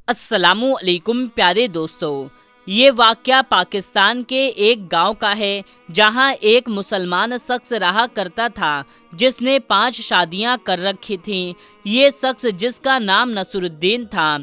السلام علیکم پیارے دوستو، یہ واقعہ پاکستان کے ایک گاؤں کا ہے جہاں ایک مسلمان شخص رہا کرتا تھا جس نے 5 شادیاں کر رکھی تھیں۔ یہ شخص جس کا نام نصر الدین تھا،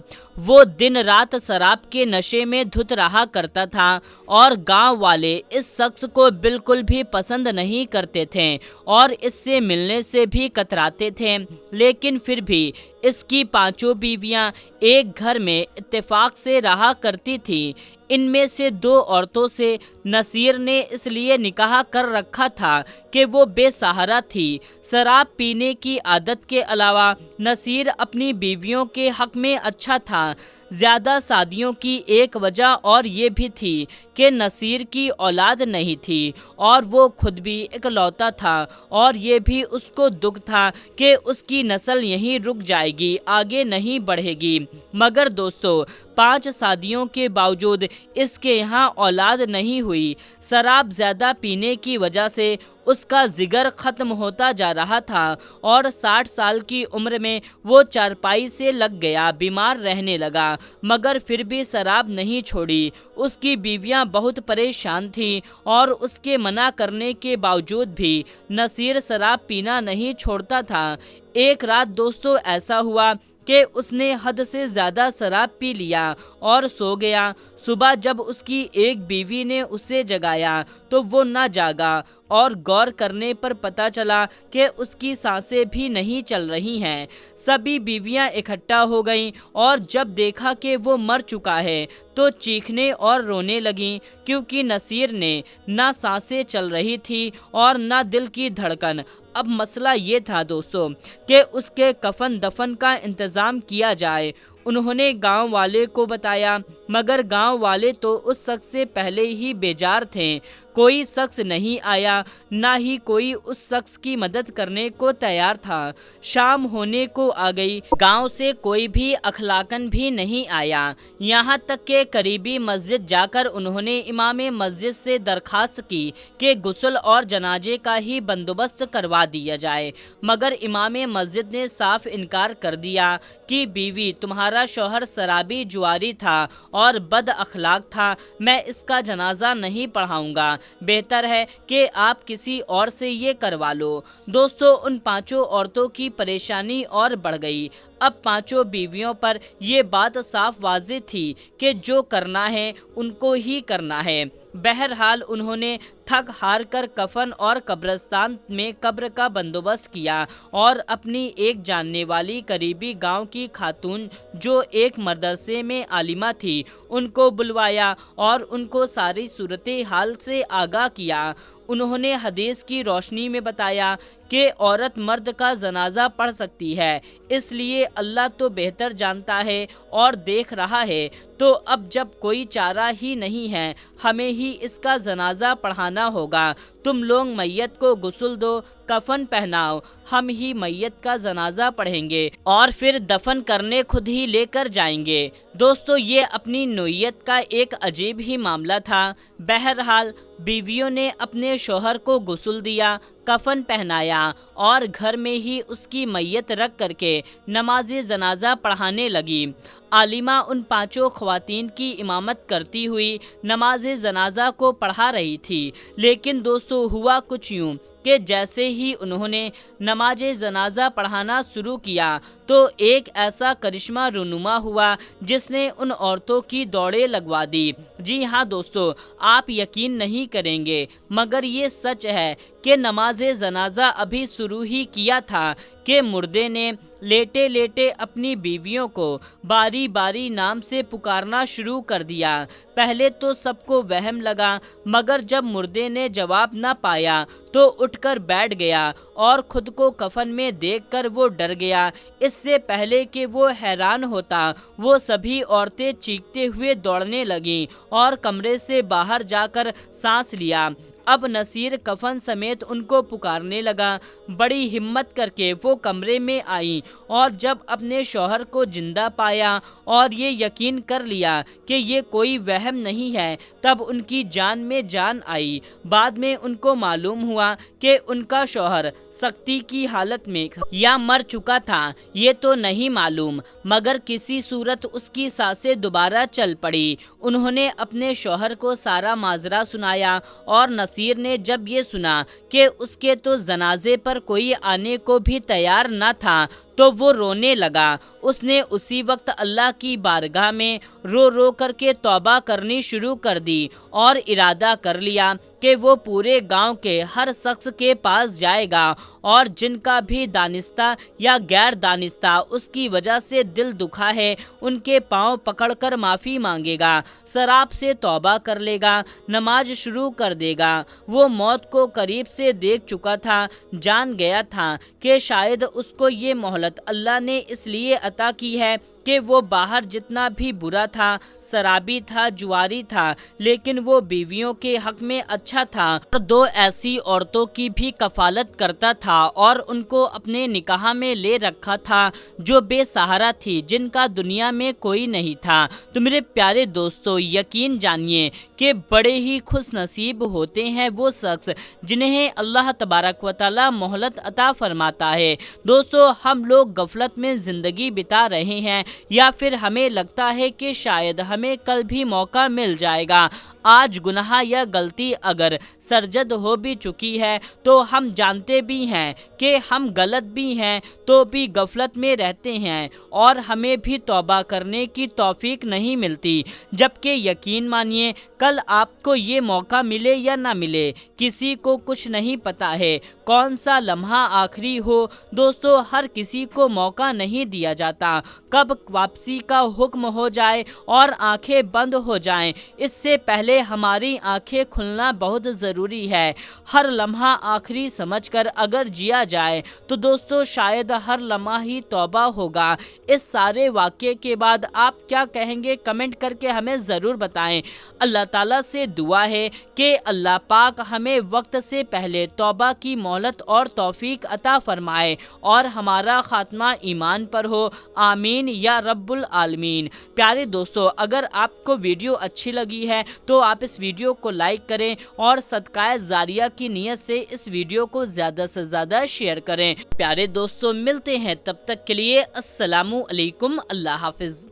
وہ دن رات شراب کے نشے میں دھت رہا کرتا تھا اور گاؤں والے اس شخص کو بالکل بھی پسند نہیں کرتے تھے اور اس سے ملنے سے بھی کتراتے تھے، لیکن پھر بھی اس کی 5 بیویاں ایک گھر میں اتفاق سے رہا کرتی تھیں۔ ان میں سے 2 عورتوں سے نصیر نے اس لیے نکاح کر رکھا تھا کہ وہ بے سہارا تھی۔ شراب پینے کی عادت کے علاوہ نصیر اپنی بیویوں کے حق میں اچھا تھا۔ زیادہ شادیوں کی ایک وجہ اور یہ بھی تھی کہ نصیر کی اولاد نہیں تھی اور وہ خود بھی اکلوتا تھا، اور یہ بھی اس کو دکھ تھا کہ اس کی نسل یہیں رک جائے گی، آگے نہیں بڑھے گی۔ مگر دوستو، 5 شادیوں کے باوجود اس کے یہاں اولاد نہیں ہوئی۔ شراب زیادہ پینے کی وجہ سے اس کا جگر ختم ہوتا جا رہا تھا اور 60 سال کی عمر میں وہ چارپائی سے لگ گیا، بیمار رہنے لگا، مگر پھر بھی شراب نہیں چھوڑی۔ اس کی بیویاں بہت پریشان تھیں اور اس کے منع کرنے کے باوجود بھی نصیر شراب پینا نہیں چھوڑتا تھا۔ ایک رات دوستو ایسا ہوا کہ اس نے حد سے زیادہ شراب پی لیا اور سو گیا۔ صبح جب اس کی ایک بیوی نے اسے جگایا تو وہ نہ جاگا، اور غور کرنے پر پتہ چلا کہ اس کی سانسیں بھی نہیں چل رہی ہیں۔ سبھی بیویاں اکٹھا ہو گئیں اور جب دیکھا کہ وہ مر چکا ہے تو چیخنے اور رونے لگیں، کیونکہ نصیر نے نہ سانسیں چل رہی تھی اور نہ دل کی دھڑکن۔ اب مسئلہ یہ تھا دوستو کہ اس کے کفن دفن کا انتظام کیا جائے۔ انہوں نے گاؤں والے کو بتایا، مگر گاؤں والے تو اس شخص سے پہلے ہی بیزار تھے۔ کوئی شخص نہیں آیا، نہ ہی کوئی اس شخص کی مدد کرنے کو تیار تھا۔ شام ہونے کو آ گئی، گاؤں سے کوئی بھی اخلاقاً بھی نہیں آیا، یہاں تک کہ قریبی مسجد جا کر انہوں نے امام مسجد سے درخواست کی کہ غسل اور جنازے کا ہی بندوبست کروا دیا جائے، مگر امام مسجد نے صاف انکار کر دیا کہ بیوی تمہارا شوہر شرابی جواری تھا اور بد اخلاق تھا، میں اس کا جنازہ نہیں پڑھاؤں گا، بہتر ہے کہ آپ کسی اور سے یہ کروا لو۔ دوستو، ان 5 عورتوں کی پریشانی اور بڑھ گئی۔ اب 5 بیویوں پر یہ بات صاف واضح تھی کہ جو کرنا ہے ان کو ہی کرنا ہے۔ بہرحال انہوں نے تھک ہار کر کفن اور قبرستان میں قبر کا بندوبست کیا اور اپنی ایک جاننے والی قریبی گاؤں کی خاتون جو ایک مدرسے میں عالمہ تھی ان کو بلوایا اور ان کو ساری صورتحال سے آگاہ کیا۔ انہوں نے حدیث کی روشنی میں بتایا کہ عورت مرد کا جنازہ پڑھ سکتی ہے، اس لیے اللہ تو بہتر جانتا ہے اور دیکھ رہا ہے، تو اب جب کوئی چارہ ہی نہیں ہے، ہمیں ہی اس کا جنازہ پڑھانا ہوگا۔ تم لوگ میت کو غسل دو، کفن پہناؤ، ہم ہی میت کا جنازہ پڑھیں گے اور پھر دفن کرنے خود ہی لے کر جائیں گے۔ دوستو، یہ اپنی نوعیت کا ایک عجیب ہی معاملہ تھا۔ بہرحال بیویوں نے اپنے شوہر کو غسل دیا، کفن پہنایا اور گھر میں ہی اس کی میت رکھ کر کے نماز جنازہ پڑھانے لگی۔ عالمہ ان 5 خواتین کی امامت کرتی ہوئی نماز جنازہ کو پڑھا رہی تھی، لیکن دوستو ہوا کچھ یوں کہ جیسے ہی انہوں نے نماز جنازہ پڑھانا شروع کیا تو ایک ایسا کرشمہ رونما ہوا جس نے ان عورتوں کی دوڑیں لگوا دی۔ جی ہاں دوستو، آپ یقین نہیں کریں گے مگر یہ سچ ہے کہ نماز جنازہ ابھی شروع ہی کیا تھا کہ مردے نے لیٹے لیٹے اپنی بیویوں کو باری باری نام سے پکارنا شروع کر دیا۔ پہلے تو سب کو وہم لگا، مگر جب مردے نے جواب نہ پایا تو اٹھ کر بیٹھ گیا اور خود کو کفن میں دیکھ کر وہ ڈر گیا۔ اس سے پہلے کہ وہ حیران ہوتا، وہ سبھی عورتیں چیختے ہوئے دوڑنے لگیں اور کمرے سے باہر جا کر سانس لیا۔ اب نصیر کفن سمیت ان کو پکارنے لگا۔ بڑی ہمت کر کے وہ کمرے میں آئی اور جب اپنے شوہر کو زندہ پایا اور یہ یقین کر لیا کہ یہ کوئی وہم نہیں ہے، تب ان کی جان میں جان آئی۔ بعد میں ان کو معلوم ہوا کہ ان کا شوہر سختی کی حالت میں یا مر چکا تھا، یہ تو نہیں معلوم، مگر کسی صورت اس کی سانسیں دوبارہ چل پڑی۔ انہوں نے اپنے شوہر کو سارا ماجرا سنایا اور نصیر نے جب یہ سنا کہ اس کے تو جنازے پر کوئی آنے کو بھی تیار نہ تھا تو وہ رونے لگا۔ اس نے اسی وقت اللہ کی بارگاہ میں رو رو کر کے توبہ کرنی شروع کر دی اور ارادہ کر لیا کہ وہ پورے گاؤں کے ہر شخص کے پاس جائے گا اور جن کا بھی دانستہ یا غیر دانستہ اس کی وجہ سے دل دکھا ہے ان کے پاؤں پکڑ کر معافی مانگے گا، شراب سے توبہ کر لے گا، نماز شروع کر دے گا۔ وہ موت کو قریب سے دیکھ چکا تھا، جان گیا تھا کہ شاید اس کو یہ مہلت اللہ نے اس لیے عطا کی ہے کہ وہ باہر جتنا بھی برا تھا، شرابی تھا، جواری تھا، لیکن وہ بیویوں کے حق میں اچھا تھا اور 2 ایسی عورتوں کی بھی کفالت کرتا تھا اور ان کو اپنے نکاح میں لے رکھا تھا جو بے سہارا تھی، جن کا دنیا میں کوئی نہیں تھا۔ تو میرے پیارے دوستو، یقین جانیے کہ بڑے ہی خوش نصیب ہوتے ہیں وہ شخص جنہیں اللہ تبارک و تعالی مہلت عطا فرماتا ہے۔ دوستو، ہم لوگ غفلت میں زندگی بتا رہے ہیں یا پھر ہمیں لگتا ہے کہ شاید ہمیں کل بھی موقع مل جائے گا۔ آج گناہ یا غلطی اگر سرزد ہو بھی چکی ہے تو ہم جانتے بھی ہیں کہ ہم غلط بھی ہیں تو بھی غفلت میں رہتے ہیں اور ہمیں بھی توبہ کرنے کی توفیق نہیں ملتی، جبکہ یقین مانیے کل آپ کو یہ موقع ملے یا نہ ملے کسی کو کچھ نہیں پتا ہے، کون سا لمحہ آخری ہو۔ دوستو، ہر کسی کو موقع نہیں دیا جاتا، کب واپسی کا حکم ہو جائے اور آنکھیں بند ہو جائیں اس سے پہلے ہماری آنکھیں کھلنا بہت ضروری ہے۔ ہر لمحہ آخری سمجھ کر اگر جیا جائے تو دوستو شاید ہر لمحہ ہی توبہ ہوگا۔ اس سارے واقعے کے بعد آپ کیا کہیں گے کمنٹ کر کے ہمیں ضرور بتائیں۔ اللہ تعالیٰ سے دعا ہے کہ اللہ پاک ہمیں وقت سے پہلے توبہ کی مہلت اور توفیق عطا فرمائے اور ہمارا خاتمہ ایمان پر ہو، آمین یا رب العالمین۔ پیارے دوستو، اگر آپ کو ویڈیو اچھی لگی ہے تو آپ اس ویڈیو کو لائک کریں اور صدقہ جاریہ کی نیت سے اس ویڈیو کو زیادہ سے زیادہ شیئر کریں۔ پیارے دوستو، ملتے ہیں تب تک کے لیے السلام علیکم، اللہ حافظ۔